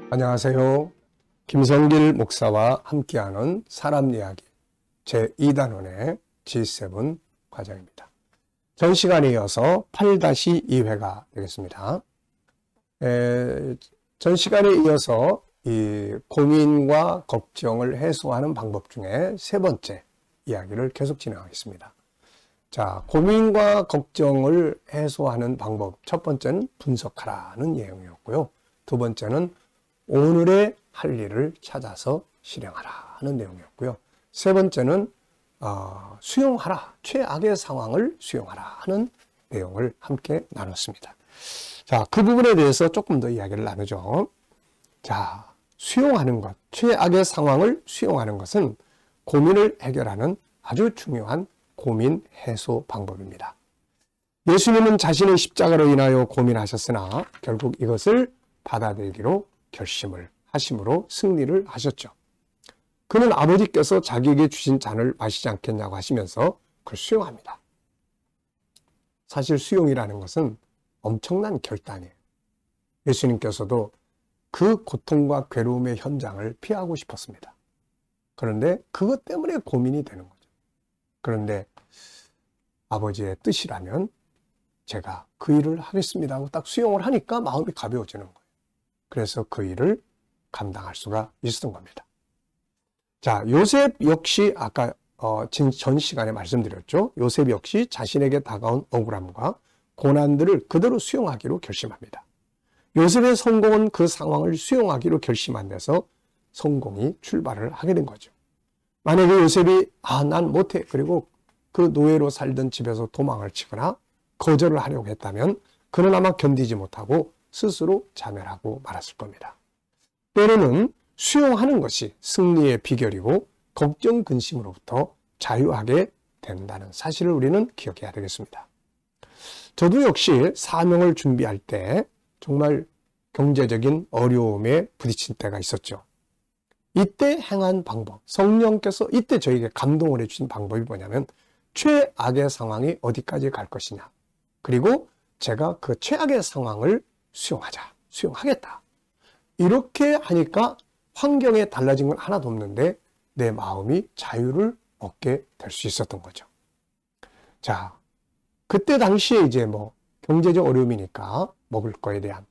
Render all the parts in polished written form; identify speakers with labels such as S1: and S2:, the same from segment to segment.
S1: 안녕하세요. 김성길 목사와 함께하는 사람 이야기 제2단원의 G7 과정입니다. 전 시간에 이어서 8-2회가 되겠습니다. 전 시간에 이어서 이 고민과 걱정을 해소하는 방법 중에 세 번째 이야기를 계속 진행하겠습니다. 자, 고민과 걱정을 해소하는 방법. 첫 번째는 분석하라는 내용이었고요. 두 번째는 오늘의 할 일을 찾아서 실행하라는 내용이었고요. 세 번째는 수용하라, 최악의 상황을 수용하라 하는 내용을 함께 나눴습니다. 자, 그 부분에 대해서 조금 더 이야기를 나누죠. 자, 수용하는 것, 최악의 상황을 수용하는 것은 고민을 해결하는 아주 중요한 고민 해소 방법입니다. 예수님은 자신의 십자가로 인하여 고민하셨으나 결국 이것을 받아들이기로 결심을 하심으로 승리를 하셨죠. 그는 아버지께서 자기에게 주신 잔을 마시지 않겠냐고 하시면서 그걸 수용합니다. 사실 수용이라는 것은 엄청난 결단이에요. 예수님께서도 그 고통과 괴로움의 현장을 피하고 싶었습니다. 그런데 그것 때문에 고민이 되는 거죠. 그런데 아버지의 뜻이라면 제가 그 일을 하겠습니다 하고 딱 수용을 하니까 마음이 가벼워지는 거예요. 그래서 그 일을 감당할 수가 있었던 겁니다. 자, 요셉 역시 아까 전 시간에 말씀드렸죠. 요셉 역시 자신에게 다가온 억울함과 고난들을 그대로 수용하기로 결심합니다. 요셉의 성공은 그 상황을 수용하기로 결심한 데서 성공이 출발을 하게 된 거죠. 만약에 요셉이 난 못해, 그리고 그 노예로 살던 집에서 도망을 치거나 거절을 하려고 했다면 그는 아마 견디지 못하고 스스로 자멸하고 말았을 겁니다. 때로는 수용하는 것이 승리의 비결이고 걱정 근심으로부터 자유하게 된다는 사실을 우리는 기억해야 되겠습니다. 저도 역시 사명을 준비할 때 정말 경제적인 어려움에 부딪힌 때가 있었죠. 이때 행한 방법, 성령께서 이때 저에게 감동을 해주신 방법이 뭐냐면 최악의 상황이 어디까지 갈 것이냐, 그리고 제가 그 최악의 상황을 수용하겠다. 이렇게 하니까 환경에 달라진 건 하나도 없는데 내 마음이 자유를 얻게 될 수 있었던 거죠. 자, 그때 당시에 이제 경제적 어려움이니까 먹을 거에 대한.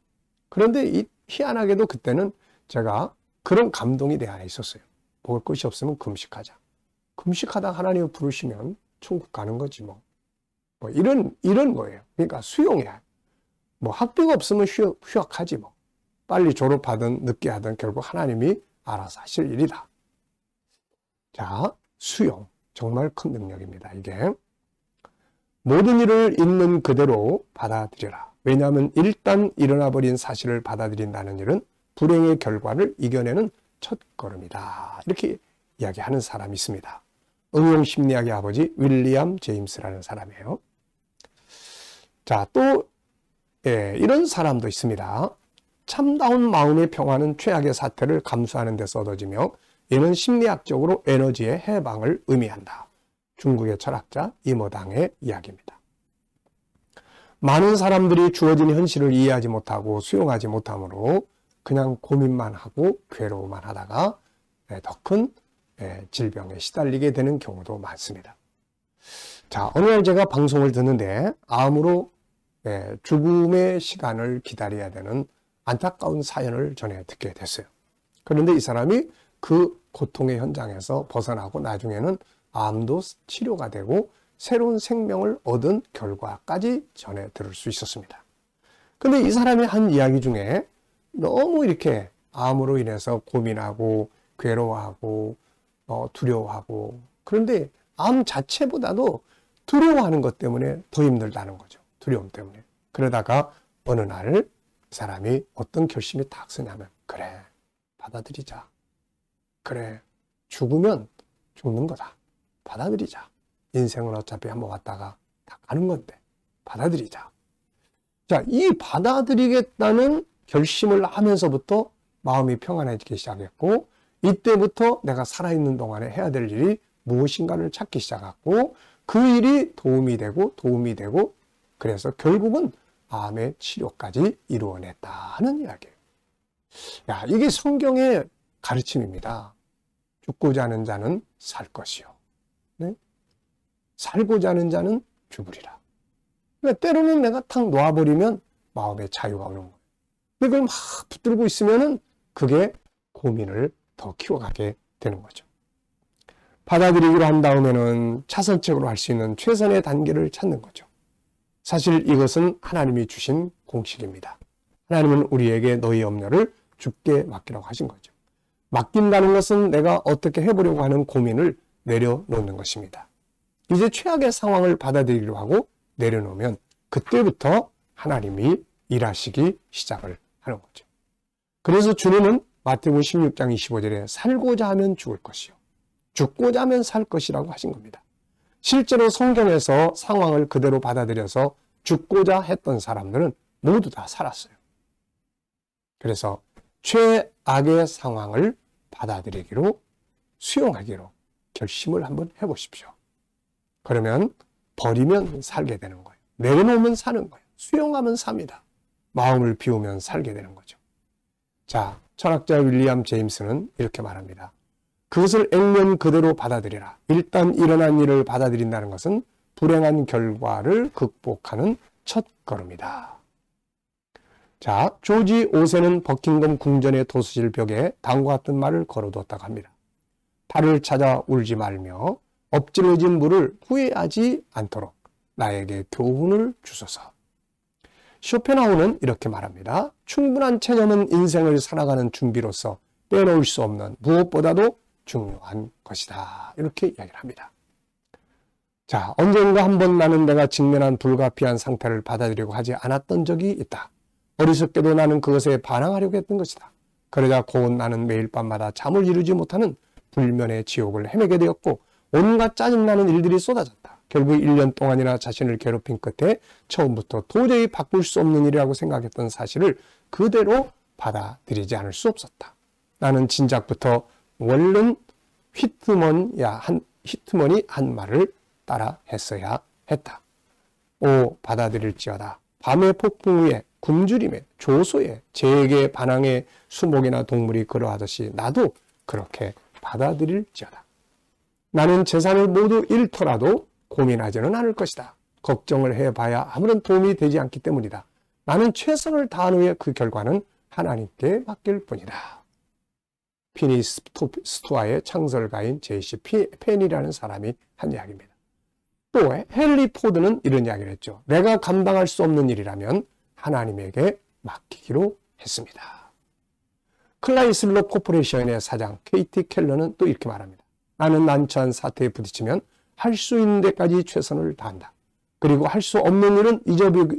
S1: 그런데 희한하게도 그때는 제가 그런 감동이 내 안에 있었어요. 먹을 것이 없으면 금식하자. 금식하다 하나님을 부르시면 천국 가는 거지 이런 거예요. 그러니까 수용해야. 학비가 없으면 휴학하지 빨리 졸업하든 늦게 하든 결국 하나님이 알아서 하실 일이다. 자, 수용. 정말 큰 능력입니다. 이게. 모든 일을 있는 그대로 받아들여라. 왜냐하면 일단 일어나버린 사실을 받아들인다는 일은 불행의 결과를 이겨내는 첫 걸음이다. 이렇게 이야기하는 사람이 있습니다. 응용심리학의 아버지 윌리엄 제임스라는 사람이에요. 자, 또 이런 사람도 있습니다. 참다운 마음의 평화는 최악의 사태를 감수하는 데서 얻어지며 이는 심리학적으로 에너지의 해방을 의미한다. 중국의 철학자 이모당의 이야기입니다. 많은 사람들이 주어진 현실을 이해하지 못하고 수용하지 못하므로 그냥 고민만 하고 괴로워만 하다가 더 큰 질병에 시달리게 되는 경우도 많습니다. 자, 어느 날 제가 방송을 듣는데 암으로 죽음의 시간을 기다려야 되는 안타까운 사연을 전해 듣게 됐어요. 그런데 이 사람이 그 고통의 현장에서 벗어나고 나중에는 암도 치료가 되고 새로운 생명을 얻은 결과까지 전해 들을 수 있었습니다. 그런데 이 사람의 한 이야기 중에 너무 이렇게 암으로 인해서 고민하고 괴로워하고 두려워하고, 그런데 암 자체보다도 두려워하는 것 때문에 더 힘들다는 거죠. 두려움 때문에. 그러다가 어느 날 이 사람이 어떤 결심이 딱 서냐면, 그래, 받아들이자. 그래, 죽으면 죽는 거다. 받아들이자. 인생은 어차피 한번 왔다가 다 가는 건데 받아들이자. 자, 이 받아들이겠다는 결심을 하면서부터 마음이 평안해지기 시작했고, 이때부터 내가 살아있는 동안에 해야 될 일이 무엇인가를 찾기 시작했고, 그 일이 도움이 되고 그래서 결국은 암의 치료까지 이루어냈다는 이야기예요. 야, 이게 성경의 가르침입니다. 죽고자 하는 자는 살 것이요. 네? 살고자 하는 자는 죽으리라. 그러니까 때로는 내가 탁 놓아버리면 마음의 자유가 오는 거예요. 그걸 막 붙들고 있으면은 그게 고민을 더 키워가게 되는 거죠. 받아들이기로 한 다음에는 차선책으로 할 수 있는 최선의 단계를 찾는 거죠. 사실 이것은 하나님이 주신 공식입니다. 하나님은 우리에게 너희 염려를 주께 맡기라고 하신 거죠. 맡긴다는 것은 내가 어떻게 해보려고 하는 고민을 내려놓는 것입니다. 이제 최악의 상황을 받아들이기로 하고 내려놓으면 그때부터 하나님이 일하시기 시작을 하는 거죠. 그래서 주님은 마태복음 16장 25절에 살고자 하면 죽을 것이요 죽고자 하면 살 것이라고 하신 겁니다. 실제로 성경에서 상황을 그대로 받아들여서 죽고자 했던 사람들은 모두 다 살았어요. 그래서 최악의 상황을 받아들이기로 수용하기로 결심을 한번 해보십시오. 그러면 버리면 살게 되는 거예요. 내려놓으면 사는 거예요. 수용하면 삽니다. 마음을 비우면 살게 되는 거죠. 자, 철학자 윌리엄 제임스는 이렇게 말합니다. 그것을 액면 그대로 받아들이라. 일단 일어난 일을 받아들인다는 것은 불행한 결과를 극복하는 첫 걸음이다. 자, 조지 5세는 버킹엄 궁전의 도서실 벽에 다음과 같은 말을 걸어두었다고 합니다. 달을 찾아 울지 말며 엎질러진 물을 후회하지 않도록 나에게 교훈을 주소서. 쇼펜하우는 이렇게 말합니다. 충분한 체념은 인생을 살아가는 준비로서 빼놓을 수 없는 무엇보다도 중요한 것이다. 이렇게 이야기를 합니다. 자, 언젠가 한번 나는 내가 직면한 불가피한 상태를 받아들이려고 하지 않았던 적이 있다. 어리석게도 나는 그것에 반항하려고 했던 것이다. 그러자 고운 나는 매일 밤마다 잠을 이루지 못하는 불면의 지옥을 헤매게 되었고 온갖 짜증나는 일들이 쏟아졌다. 결국 1년 동안이나 자신을 괴롭힌 끝에 처음부터 도저히 바꿀 수 없는 일이라고 생각했던 사실을 그대로 받아들이지 않을 수 없었다. 나는 진작부터 원른 휘트머니 한 말을 따라 했어야 했다. 오 받아들일지어다. 밤의 폭풍 위에 굶주림에 조소에 제게 반항의 수목이나 동물이 그러하듯이 나도 그렇게 받아들일지어다. 나는 재산을 모두 잃더라도 고민하지는 않을 것이다. 걱정을 해봐야 아무런 도움이 되지 않기 때문이다. 나는 최선을 다한 후에 그 결과는 하나님께 맡길 뿐이다. 피니 스토아의 창설가인 제이시 펜이라는 사람이 한 이야기입니다. 또 헨리 포드는 이런 이야기를 했죠. 내가 감당할 수 없는 일이라면 하나님에게 맡기기로 했습니다. 클라이슬러 코퍼레이션의 사장 케이티 켈러는 또 이렇게 말합니다. 나는 난처한 사태에 부딪히면 할 수 있는 데까지 최선을 다한다. 그리고 할 수 없는 일은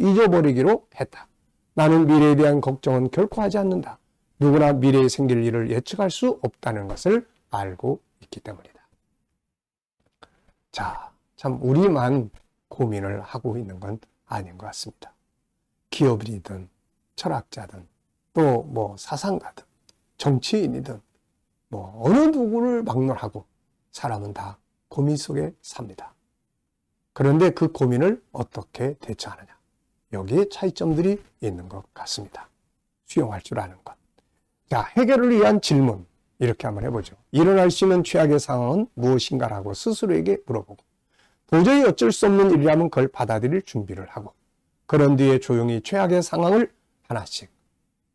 S1: 잊어버리기로 했다. 나는 미래에 대한 걱정은 결코 하지 않는다. 누구나 미래에 생길 일을 예측할 수 없다는 것을 알고 있기 때문이다. 자, 참 우리만 고민을 하고 있는 건 아닌 것 같습니다. 기업인이든 철학자든 또 뭐 사상가든 정치인이든 뭐 어느 누구를 막론하고 사람은 다 고민 속에 삽니다. 그런데 그 고민을 어떻게 대처하느냐. 여기에 차이점들이 있는 것 같습니다. 수용할 줄 아는 것. 자, 해결을 위한 질문 이렇게 한번 해보죠. 일어날 수 있는 최악의 상황은 무엇인가라고 스스로에게 물어보고 도저히 어쩔 수 없는 일이라면 그걸 받아들일 준비를 하고 그런 뒤에 조용히 최악의 상황을 하나씩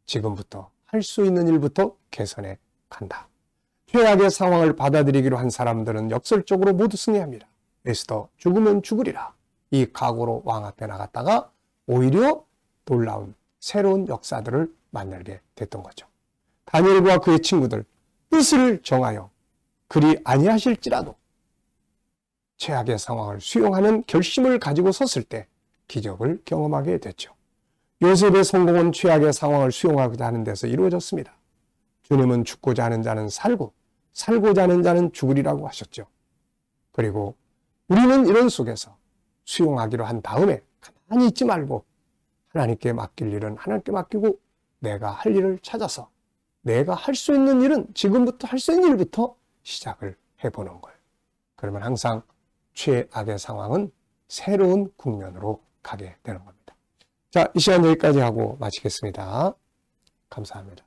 S1: 지금부터 할 수 있는 일부터 개선해 간다. 최악의 상황을 받아들이기로 한 사람들은 역설적으로 모두 승리합니다. 에스더 죽으면 죽으리라. 이 각오로 왕 앞에 나갔다가 오히려 놀라운 새로운 역사들을 만나게 됐던 거죠. 다니엘과 그의 친구들 뜻을 정하여 그리 아니하실지라도 최악의 상황을 수용하는 결심을 가지고 섰을 때 기적을 경험하게 됐죠. 요셉의 성공은 최악의 상황을 수용하고자 하는 데서 이루어졌습니다. 주님은 죽고자 하는 자는 살고 살고자 하는 자는 죽으리라고 하셨죠. 그리고 우리는 이런 속에서 수용하기로 한 다음에 가만히 있지 말고 하나님께 맡길 일은 하나님께 맡기고 내가 할 일을 찾아서 내가 할 수 있는 일은 지금부터 할 수 있는 일부터 시작을 해보는 거예요. 그러면 항상 최악의 상황은 새로운 국면으로 가게 되는 겁니다. 자, 이 시간 여기까지 하고 마치겠습니다. 감사합니다.